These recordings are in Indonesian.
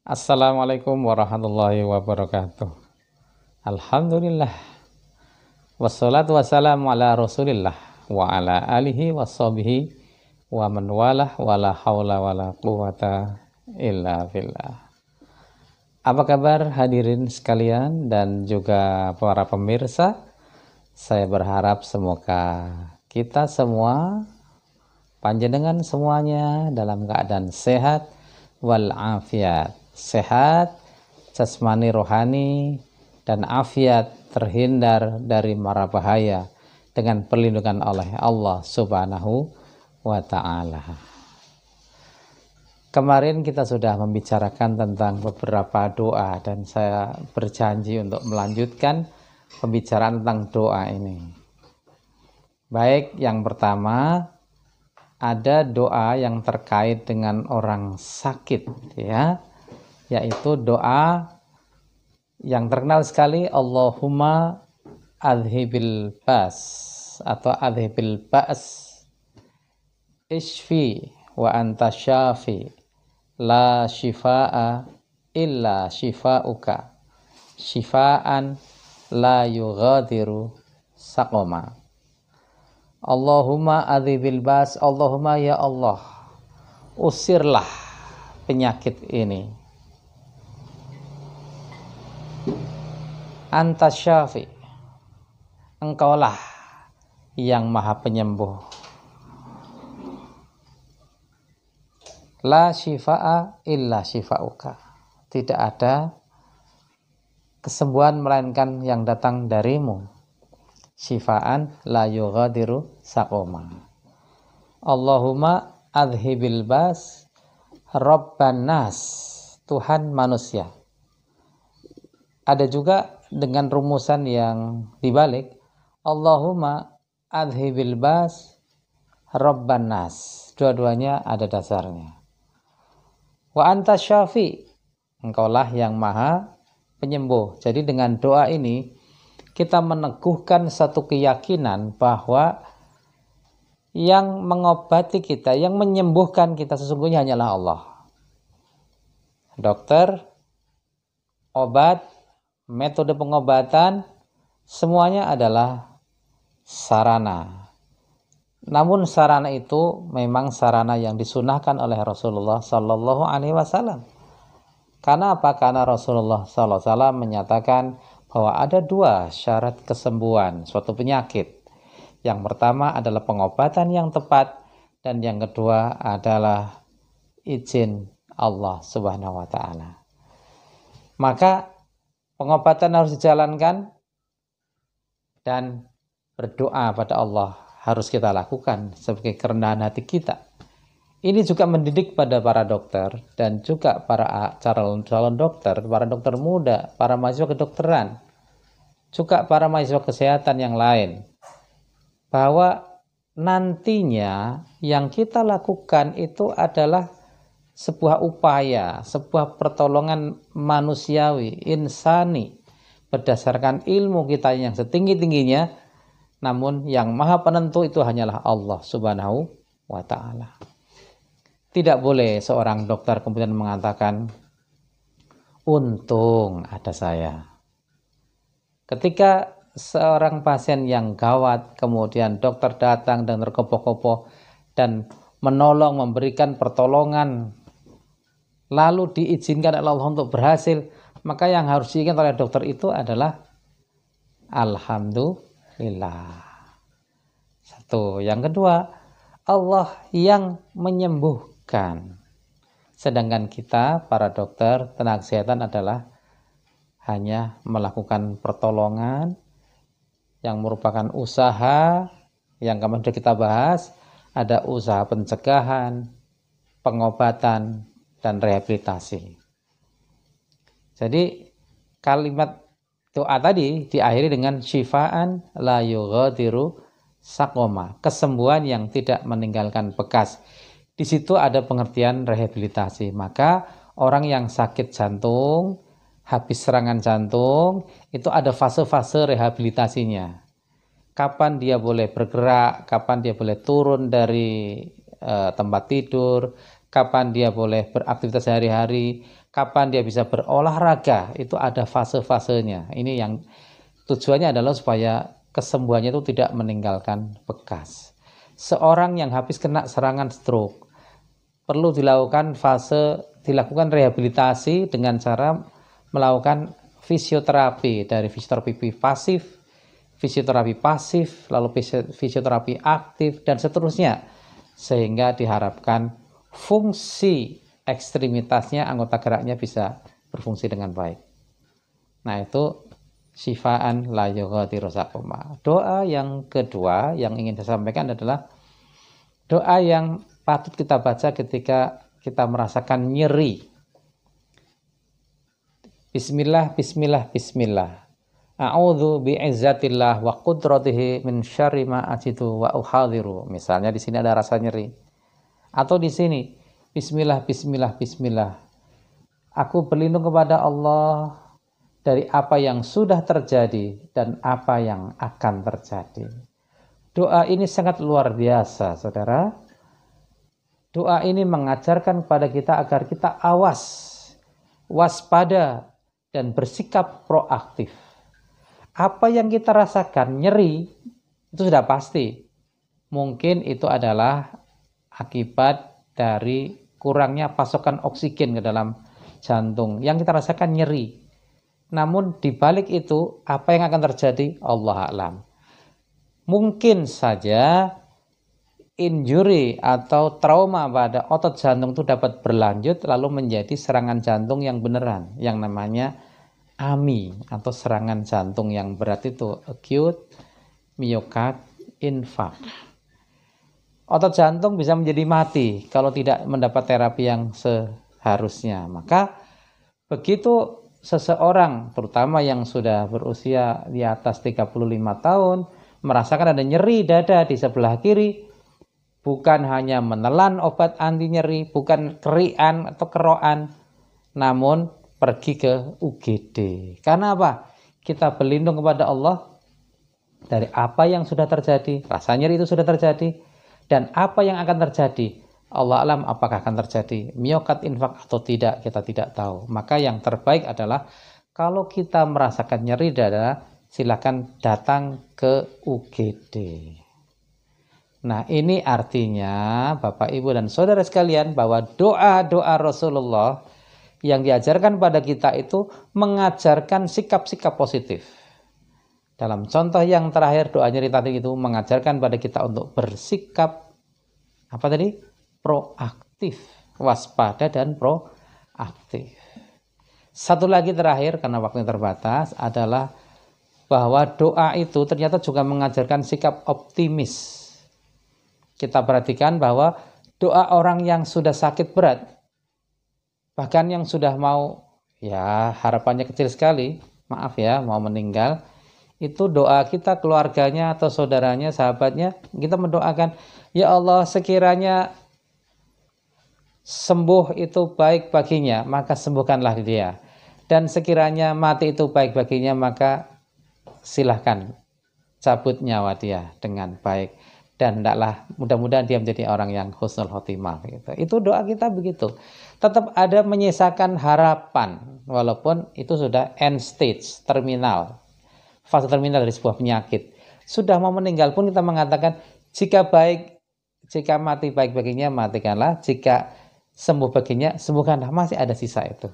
Assalamualaikum warahmatullahi wabarakatuh. Alhamdulillah. Wassalatu wassalamu ala rasulillah wa ala alihi washabihi wa man walah wa la hawla wa la quwata illa billah. Apa kabar hadirin sekalian dan juga para pemirsa? Saya berharap semoga kita semua, panjenengan semuanya dalam keadaan sehat walafiat, sehat jasmani rohani dan afiat, terhindar dari mara bahaya dengan perlindungan oleh Allah Subhanahu wa ta'ala. Kemarin kita sudah membicarakan tentang beberapa doa dan saya berjanji untuk melanjutkan pembicaraan tentang doa ini. Baik, yang pertama ada doa yang terkait dengan orang sakit, ya, yaitu doa yang terkenal sekali, Allahumma adhibil bas atau adhibil ba's ishfi wa anta syafi la shifaa illa shifauka shifaan la yughadiru saqoma. Allahumma adhibil bas, Allahumma ya Allah, usirlah penyakit ini. Anta syafi, engkaulah yang maha penyembuh. La shifaa illa shifauka, tidak ada kesembuhan melainkan yang datang darimu. Shifaan la yughadiru saqoma. Allahumma adhibil bas rabban nas, Tuhan manusia. Ada juga dengan rumusan yang dibalik, Allahumma adhibil bas rabban nas. Dua-duanya ada dasarnya. Wa anta syafi, engkaulah yang maha penyembuh. Jadi dengan doa ini kita meneguhkan satu keyakinan bahwa yang mengobati kita, yang menyembuhkan kita sesungguhnya hanyalah Allah. Dokter, obat, metode pengobatan, semuanya adalah sarana. Namun sarana itu memang sarana yang disunahkan oleh Rasulullah Sallallahu Alaihi Wasallam. Karena apa? Karena Rasulullah Sallallahu Alaihi Wasallam menyatakan bahwa ada dua syarat kesembuhan suatu penyakit. Yang pertama adalah pengobatan yang tepat, dan yang kedua adalah izin Allah Subhanahu Wa Taala. Maka pengobatan harus dijalankan dan berdoa pada Allah harus kita lakukan sebagai kerendahan hati kita. Ini juga mendidik pada para dokter dan juga para calon dokter, para dokter muda, para mahasiswa kedokteran, juga para mahasiswa kesehatan yang lain, bahwa nantinya yang kita lakukan itu adalah sebuah upaya, sebuah pertolongan manusiawi, insani, berdasarkan ilmu kita yang setinggi-tingginya. Namun yang maha penentu itu hanyalah Allah Subhanahu wa Ta'ala. Tidak boleh seorang dokter kemudian mengatakan, untung ada saya. Ketika seorang pasien yang gawat, kemudian dokter datang dan terkopoh-kopoh dan menolong, memberikan pertolongan, lalu diizinkan oleh Allah untuk berhasil, maka yang harus diingat oleh dokter itu adalah alhamdulillah. Satu. Yang kedua, Allah yang menyembuhkan. Sedangkan kita, para dokter, tenaga kesehatan adalah hanya melakukan pertolongan yang merupakan usaha yang kemarin sudah kita bahas. Ada usaha pencegahan, pengobatan, dan rehabilitasi. Jadi kalimat doa tadi diakhiri dengan syifaan la yughadiru saqoma, kesembuhan yang tidak meninggalkan bekas. Di situ ada pengertian rehabilitasi. Maka orang yang sakit jantung, habis serangan jantung, itu ada fase-fase rehabilitasinya. Kapan dia boleh bergerak, kapan dia boleh turun dari tempat tidur, kapan dia boleh beraktivitas sehari-hari, kapan dia bisa berolahraga, itu ada fase-fasenya. Ini yang tujuannya adalah supaya kesembuhannya itu tidak meninggalkan bekas. Seorang yang habis kena serangan stroke perlu dilakukan rehabilitasi dengan cara melakukan fisioterapi, dari fisioterapi pasif, lalu fisioterapi aktif, dan seterusnya, sehingga diharapkan fungsi ekstremitasnya, anggota geraknya bisa berfungsi dengan baik. Nah, itu syifaan la yughadiru saqama. Doa yang kedua yang ingin saya sampaikan adalah doa yang patut kita baca ketika kita merasakan nyeri. Bismillah, bismillah, bismillah. A'udzu bi'izzatillah wa qudratihi min syarri ma ajidu wa uhadhiru. Misalnya di sini ada rasa nyeri. Atau di sini, bismillah, bismillah, bismillah. Aku berlindung kepada Allah dari apa yang sudah terjadi dan apa yang akan terjadi. Doa ini sangat luar biasa, saudara. Doa ini mengajarkan kepada kita agar kita awas, waspada, dan bersikap proaktif. Apa yang kita rasakan, nyeri, itu sudah pasti. Mungkin itu adalah akibat dari kurangnya pasokan oksigen ke dalam jantung. Yang kita rasakan nyeri. Namun di balik itu, apa yang akan terjadi? Allah a'lam. Mungkin saja injury atau trauma pada otot jantung itu dapat berlanjut lalu menjadi serangan jantung yang beneran, yang namanya AMI atau serangan jantung yang berat, itu acute myocardial infarct. Otot jantung bisa menjadi mati kalau tidak mendapat terapi yang seharusnya. Maka begitu seseorang, terutama yang sudah berusia di atas 35 tahun, merasakan ada nyeri dada di sebelah kiri, bukan hanya menelan obat anti nyeri, bukan kerian atau keroan, namun pergi ke UGD. Karena apa? Kita berlindung kepada Allah dari apa yang sudah terjadi, rasa nyeri itu sudah terjadi, dan apa yang akan terjadi. Allah alam apakah akan terjadi myokard infark atau tidak, kita tidak tahu. Maka yang terbaik adalah kalau kita merasakan nyeri dada, silakan datang ke UGD. Nah, ini artinya Bapak, Ibu, dan saudara sekalian bahwa doa-doa Rasulullah yang diajarkan pada kita itu mengajarkan sikap-sikap positif. Dalam contoh yang terakhir, doa nyeri tadi itu mengajarkan pada kita untuk bersikap apa tadi? Proaktif, waspada dan proaktif. Satu lagi terakhir, karena waktunya terbatas, adalah bahwa doa itu ternyata juga mengajarkan sikap optimis. Kita perhatikan bahwa doa orang yang sudah sakit berat, bahkan yang sudah mau, ya harapannya kecil sekali, maaf ya, mau meninggal, itu doa kita, keluarganya atau saudaranya, sahabatnya, kita mendoakan, ya Allah, sekiranya sembuh itu baik baginya, maka sembuhkanlah dia. Dan sekiranya mati itu baik baginya, maka silahkan cabut nyawa dia dengan baik. Dan hendaklah mudah-mudahan dia menjadi orang yang husnul khotimah gitu. Itu doa kita begitu. Tetap ada menyisakan harapan walaupun itu sudah end stage, terminal. Fase terminal dari sebuah penyakit. Sudah mau meninggal pun kita mengatakan jika mati baik baginya, matikanlah. Jika sembuh baginya, sembuhkanlah. Masih ada sisa itu.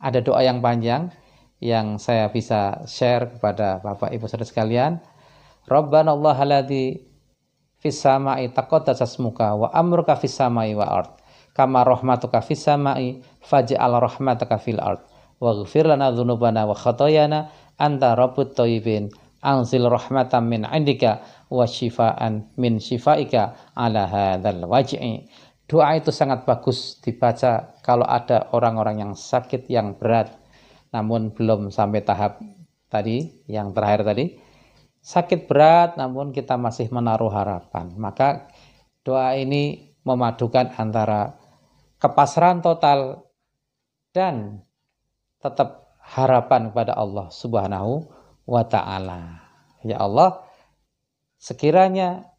Ada doa yang panjang yang saya bisa share kepada Bapak Ibu saudara sekalian. Rabbana Allah alladzi fis samai taqaddasas muka wa amruka fis samai wa ard kama rahmatuka fis samai faj'al rahmataka fil ard waghfir lana dzunubana wa khatayana anta rabbut thayyibin anzil rahmatan min indika wa shifaan min shifaika ala hadzal waj'i. Doa itu sangat bagus dibaca kalau ada orang-orang yang sakit yang berat namun belum sampai tahap tadi yang terakhir tadi, sakit berat namun kita masih menaruh harapan. Maka doa ini memadukan antara kepasrahan total dan tetap harapan kepada Allah Subhanahu wa ta'ala. Ya Allah, sekiranya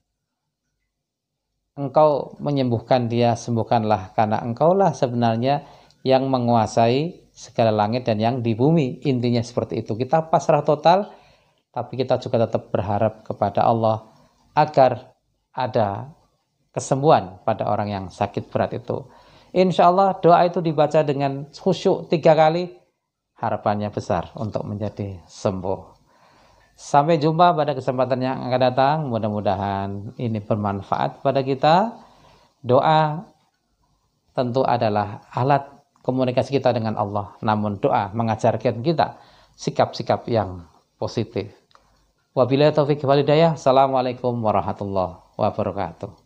Engkau menyembuhkan dia, sembuhkanlah, karena Engkaulah sebenarnya yang menguasai segala langit dan yang di bumi. Intinya seperti itu. Kita pasrah total, tapi kita juga tetap berharap kepada Allah agar ada kesembuhan pada orang yang sakit berat itu. Insya Allah doa itu dibaca dengan khusyuk 3 kali, harapannya besar untuk menjadi sembuh. Sampai jumpa pada kesempatan yang akan datang. Mudah-mudahan ini bermanfaat pada kita. Doa tentu adalah alat komunikasi kita dengan Allah. Namun doa mengajarkan kita sikap-sikap yang positif. Wabillahi taufiq wal hidayah. Assalamualaikum warahmatullahi wabarakatuh.